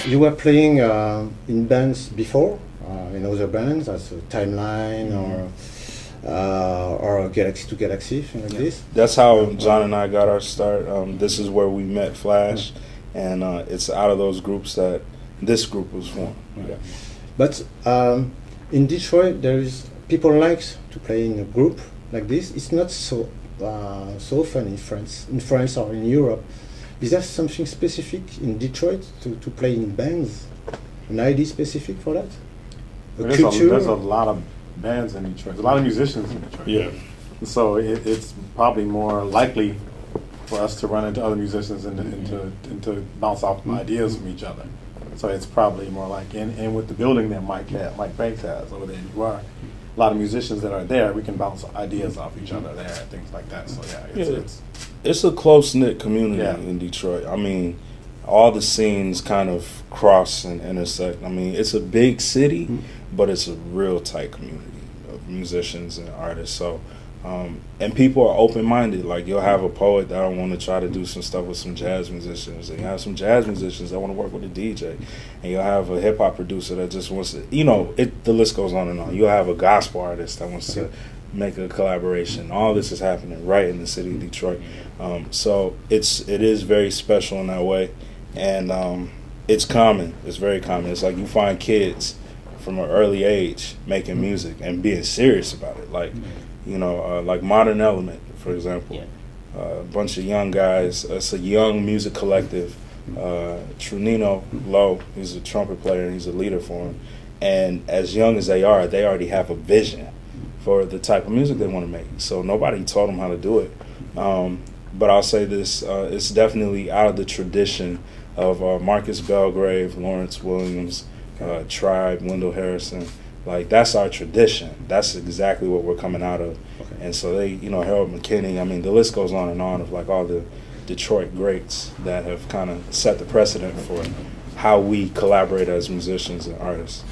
You were playing in bands before, in other bands, as a Timeline or Galaxy to Galaxy, thing like this. That's how John and I got our start. This is where we met Flash, and it's out of those groups that this group was formed. Yeah. But in Detroit, there is people likes to play in a group like this. It's not so often in France or in Europe. Is there something specific in Detroit to play in bands? An idea specific for that? There's a lot of bands in Detroit. There's a lot of musicians in Detroit. Yeah. So it's probably more likely for us to run into other musicians and to bounce off ideas from each other. So it's probably more like, and with the building that Mike Banks has over there, you are a lot of musicians that are there. We can bounce ideas off each other there and things like that. So it's a close-knit community in Detroit. I mean, all the scenes kind of cross and intersect. I mean, it's a big city, but it's a real tight community of musicians and artists. So, and people are open-minded. Like, you'll have a poet that want to try to do some stuff with some jazz musicians, and you have some jazz musicians that want to work with a DJ, and you'll have a hip-hop producer that just wants to, the list goes on and on. You'll have a gospel artist that wants to make a collaboration. All this is happening right in the city of Detroit. So it is very special in that way, and it's common. It's very common. It's like you find kids from an early age making music and being serious about it. Like, like Modern Element, for example. A bunch of young guys. It's a young music collective. Trunino Lowe, he's a trumpet player and he's a leader for him. And as young as they are, they already have a vision for the type of music they want to make. So nobody taught them how to do it. But I'll say this, it's definitely out of the tradition of Marcus Belgrave, Lawrence Williams, Tribe, Wendell Harrison. Like, that's our tradition. That's exactly what we're coming out of. Okay. And so they, Harold McKinney, I mean, the list goes on and on of like all the Detroit greats that have kind of set the precedent for how we collaborate as musicians and artists.